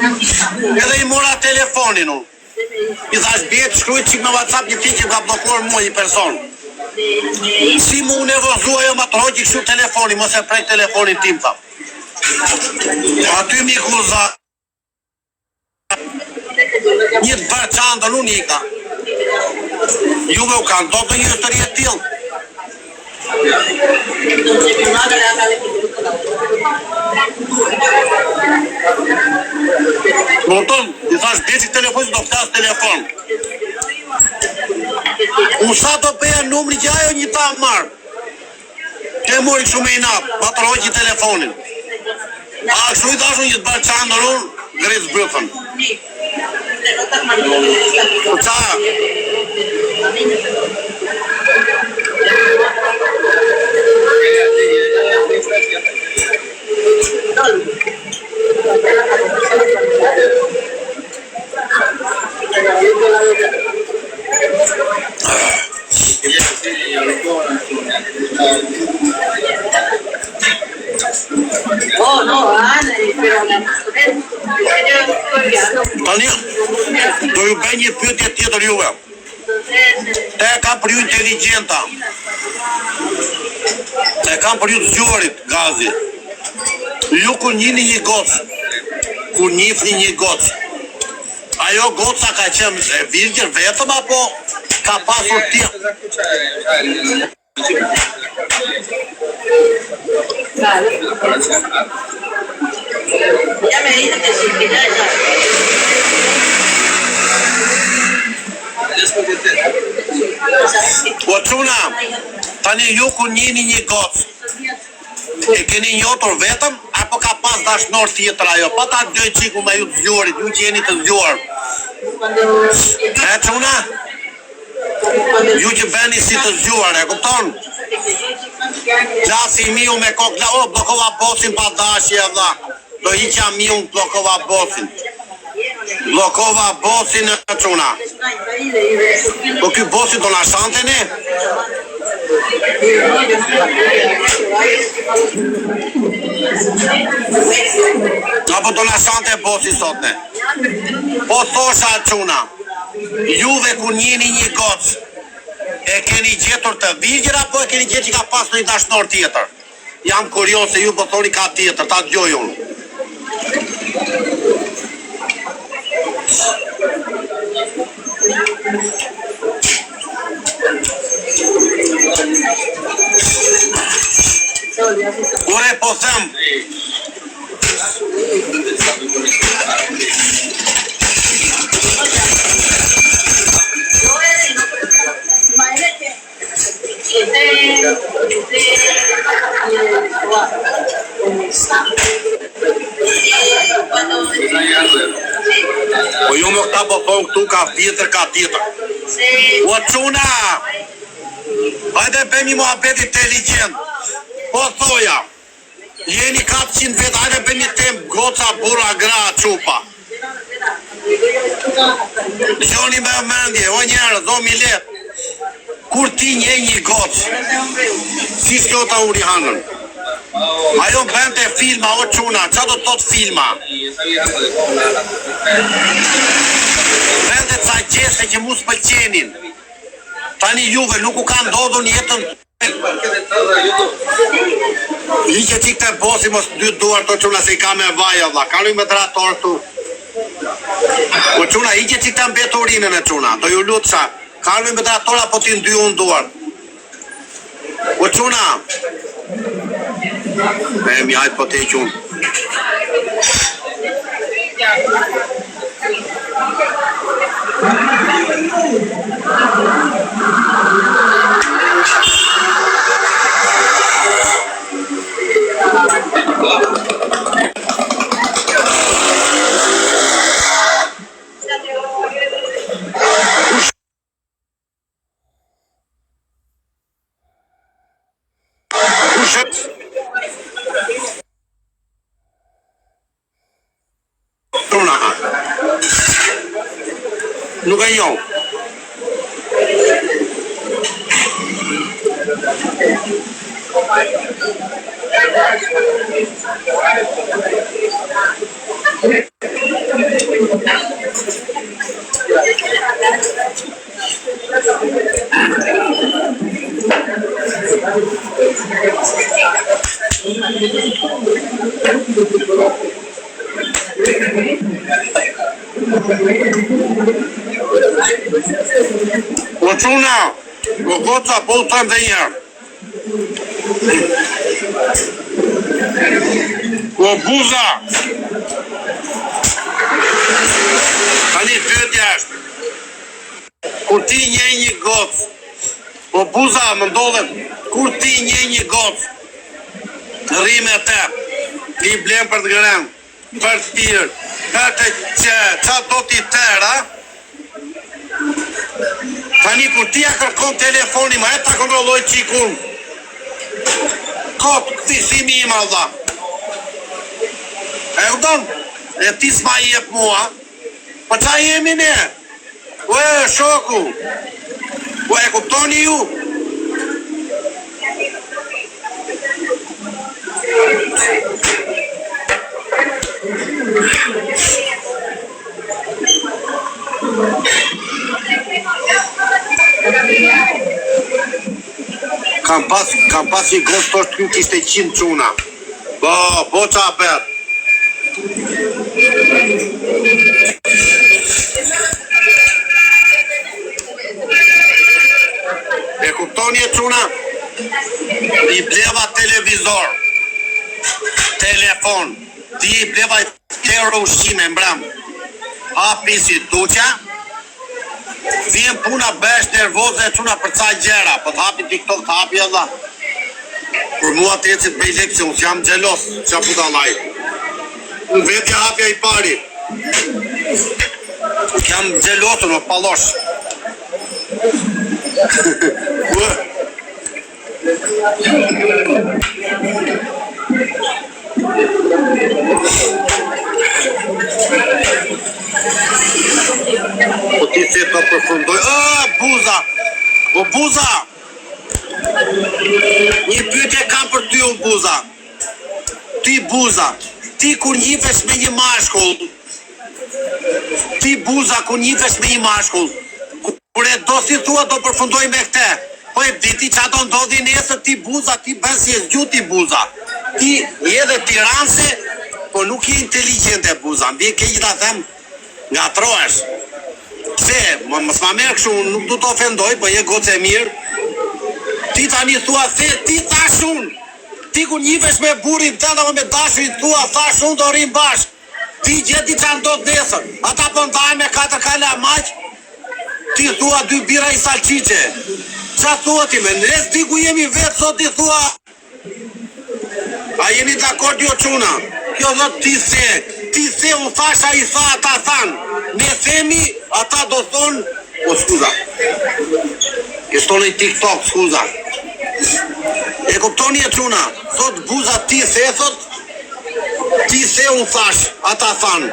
Edhe I mora telefonin unë. I thash bjetë shkrujt qik në WhatsApp një ti që ka blokuar mua një person. Si mu nevozua jo ma të rojtë i kështu telefoni, mos e prej telefonin tim, tha. Aty mi kuza. Një të bërë qandën unë I ka. Juve u kanë do të një të rjetë tilë. Notën, I thash bjeqi telefonin do flasë telefon. Unë sa do beja numri që ajo një ta marë. Ke mori këshu me I napë, pa të rojqi telefonin. A kështu I thash unë një të bërë qandër unë, grisë bëthën. Qa? Tani, do ju bëj një pyetje tjetër juve. Te kam për ju inteligenta. Te kam për ju të zgjuarit, gazi. Ju kur njini një gocë, kur njifni një gocë, ajo goca ka qenë e virgjër vetëm apo ka pasur tjetër? Po çuna, tani ju kur njini një gocë, e keni njotur vetëm apo ka pas dashnor tjetër ajo? Pa ta gjoj qiku me ju të zgjuarit, ju që jeni të zgjuar. E çuna? Ju që beni si të zgjuar, e kupton? Gjasi miu me kokla, o, blokova bosin pa dashje, dha. Do hiqja miu në blokova bosin. Blokova bosin e çuna. Po ky bosin do na shante ne? Apo do na shante bosin sot ne? Po thosha çuna. Juve ku njeni një gocë, e keni gjetur të virgjër apo e keni gjetur që ka pas një dashnor tjetër? Jam kurios se ju po thoni ka tjetër, ta dëgjoj unë. Ure po them. Po ju më këta po thonë këtu ka tjetër, ka tjetër. O çuna, hajde bëjmë muhabet inteligent. Po thoja, jeni 400 vetë, hajde bëjmë një temë goca, bura, gra, qupa. Gjoni me mendje, o njerëz, o milet. Kur ti nje një gocë, si s'kjo ta uri hanën. Ajo bënd e filma, o çuna, qa do të thot filma? Bënd e ca gjeste që mu s'pëlqenin. Tani juve nuk u ka ndodhur në jetën. Liqe qik të bosi mos dy duar të çuna se I ka me vaja dha, kaluj me drator tu. O çuna, liqe qik të mbeturinën e çuna, do ju lutësha. Kaluj me dratora po ti ndy unë duar. O çuna. Mi hajtë po te qunë. Nuk e njoh. O çuna, o goca po u them dhe njerë. O buza. Tani pyetja është. Kur ti nje një gocë, o buza më ndodhet, kur ti nje një gocë, rrime te, ti blen për të grënë, për të pirë, për të që, qa do t'i tëra, tani kur ti a kërkon telefoni, ma e ta kontrolloj qikun, kotë këthisimi ima dha. E u donë, e ti s'ma jep mua, po qa jemi ne? Ue, shoku, ue, e kuptoni ju? Kam pas një gosë të është kishte 100 quna. Po qa për. E kuptoni e quna? I bleva televizor, telefon, ti i bleva euro ushqime mbram. Hapi si tuqa, vjen puna besh nervoze e quna për ca gjera, po t'hapi TikTok, t'hapi edhe. Për mua të ecit me i leksion, s'jam gjelos, qa puta laj. Unë vetja hapja i pari. Jam gjelosur, në palosh. Po ti se të përfundoj. Buza! O buza! Një pyetje kam për ty o buza. Ti buza, ti kur njihesh me një mashkull, ti buza kur njihesh me një mashkull, kur e do si thua do përfundoj me këte, po e diti qa do ndodhi nesër ti buza, ti bën si e zgjuti buza. Ti je dhe tiranse, po nuk je inteligente buza, mbi ke gjitha them nga troesh. Pse, mos ma merë kështu, nuk du të ofendoj, po je goce e mirë. Ti tani thua se ti thash unë. Ti ku njihesh me burin tënd apo me dashurin thua thash unë do rrim bashk. Ti gjeti qa ndodh nesër. Ata po ndajnë me 4 kala maq. Ti thua 2 bira i salqiqe. Qa thua ti me nes di ku jemi vetë sot ti thua. A jeni dakord jo quna? Kjo dhe ti se unë thash a i tha ata than. Ne themi ata do thonë. O skuza. E stoni TikTok, skuza. E kuptoni e quna, thot buza ti se thot, ti se unë thash, ata thanë.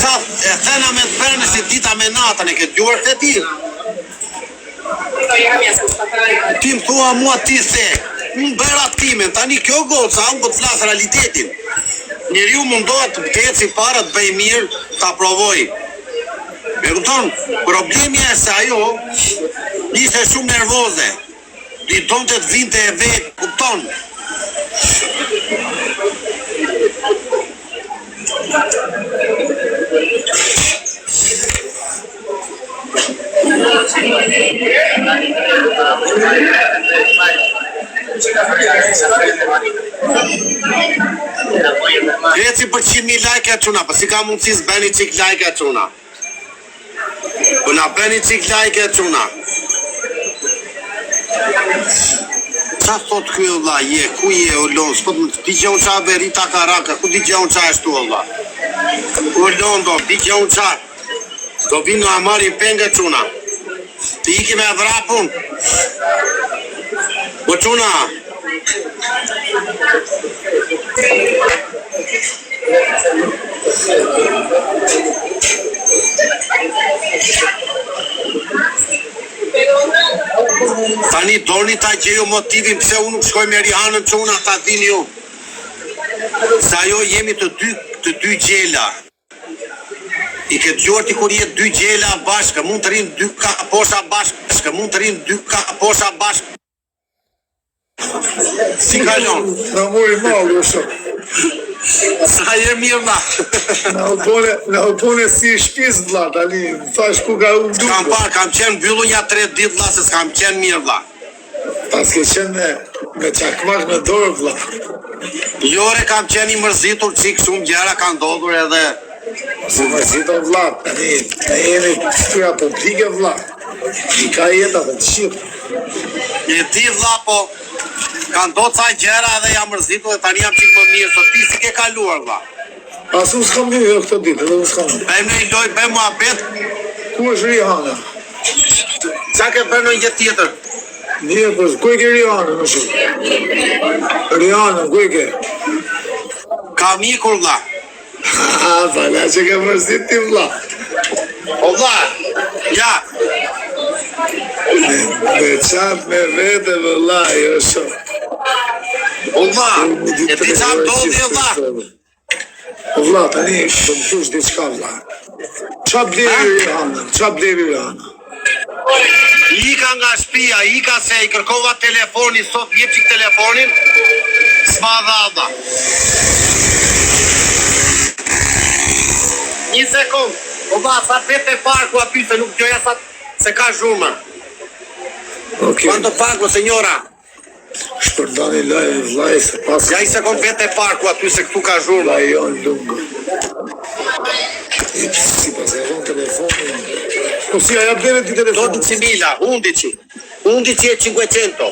Sa e thena me të bërnë si dita me natën, e këtë gjuar të ti. Ti më thua mua ti se, unë bëra timen, tani kjo goca, unë po të flasë realitetin. Njeriu mundohet të eci para të bëj mirë, ta provoj. E kupton, problemi e se ajo ishte shumë nervoze. Li tonë të vinte e vetë, kupton. Eci për 100.000 like e quna, për si ka mundësi s'beni qik like e quna. Po na beni qik like e quna. Qa thot kjo vla, ku je o lon, s'po të di gjon qa verita karaka, ku di gjon qa eshtu o vla. O lon do, di gjon qa, do vinë në amari penge quna. Ti iki me vrapun. O quna. Tani doni ta gjeju motivin pse unë nuk shkoj me Rihanën që unë ata dini ju. Sa jo jemi të dy gjela. I ke dëgjuar ti kur jetë dy gjela bashkë, mund të rinë dy kaposha bashkë, mund të rinë dy kaposha bashkë. Si kalon? Na mori mallu shumë. Sa je mirë ma. Na u bone si shpiz vlla, tani thash ku ka u du. Kam qenë mbyllu një 3 ditë vlla, se s'kam qenë mirë vlla. Pas ke qenë me çakmak në dorë vlla. Jore kam qenë I mërzitur çik shumë gjëra kanë ndodhur edhe. Si mërzitur vlla, tani ne jemi shtyra publike vlla. I ka jeta të shqip. E ti vlla po kanë ndodhur ca gjëra edhe jam mërzitur dhe tani jam çik më mirë, sot ti si ke kaluar vlla. Asu s'kam hyrë këtë ditë, edhe s'kam. Bëjmë një lojë, bëjmë muhabet. Ku është Rihana? Qa ke bërë në një gjë tjetër? Mirë, po ku e ke Rihana më shumë? Rihana, ku e ke? Kam ikur vlla. Vala që ke mërzit ti vlla. O vlla, ja. Me qatë me vete vëlla, jo shumë. O vlla, e ti qa ndodhi vlla? O vlla, tani, të më thush diçka vlla. Qa blevi Rihana? Qa blevi Rihana? Ika nga shtëpia, ika se I kërkova telefoni, sot jep qik telefonin, s'ma dha vlla. Një sekund, o vlla, sa vete parku aty se nuk gjoja sa se ka zhurma. Okay. Quanto pago, signora? Shpërdani lajë vllaj se pas. Ja I sekund vete parku aty se këtu ka zhurma. Vllaj jonë lungë. Si pas e vonë telefonin. Po si a ja bene ti telefonin? 12.000, 11 e 500.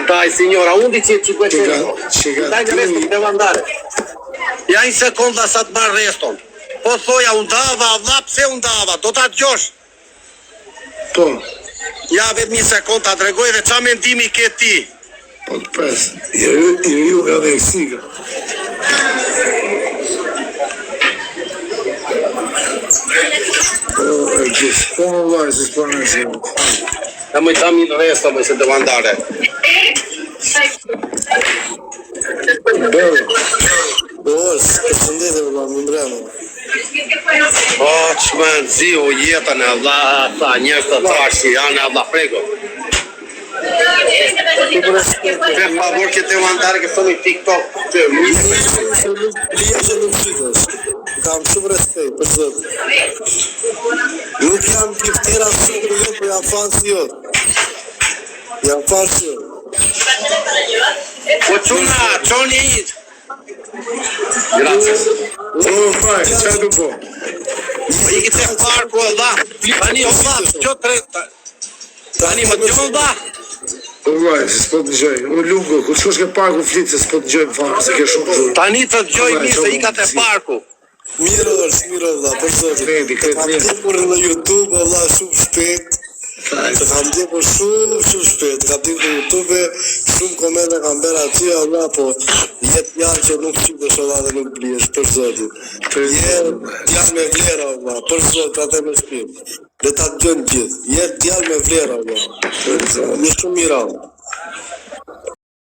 Dai signora, 11 e 500. Dai che resto devo andare. Ja një sekonda sa të marrë reston. Po thoja, undava, vlla, pse undava? Do ta dëgjosh. Po. Ja vetëm një sekond ta tregoj dhe qa mendimi ke ti. Po të pres. I riu nga Meksika. Po e gjithë. Po më vaj, si s'po në shumë. Da më dam il resto, se devo andare. Bërë. Përshëndetje vëlla, më mbrëmë. O, që më nëziu jetën e Allah, ta njërës të trashi, janë Allah, prego. Per favor che devo andare che sono in TikTok. Lija që nuk qitesh. Kam shumë respekt, për zëtë. Nuk jam piftera shumë për jo, për jam fanë si jotë. Jam fanë si jotë. Po quna, qoni i. Grazie. O, faj, qa du po? I këtë e parku e dha. Tani o dha, që tre. Tani më të dha. O vaj, se s'po të gjoj. O lungo, kur shkosh ke parku flitë, se s'po të gjoj më farë, se ke shumë zhurë. Tani të gjoj mirë se I ka të parku. Mirë vëlla, për zëtë. Kredi, Kam tjepur në YouTube, vëlla, shumë shpet. Se kam tjepur shumë shpet. Kam tjepur në YouTube, shumë komenda kam bërë aty, vëlla, po jetë janë që nuk qitesh vëlla dhe nuk blijesh, për zëtë. Jetë me vlera, vëlla, për zëtë, atë me shpim. Dhe ta të gjënë gjithë. Jetë me vlera, vëlla. Një shumë mira.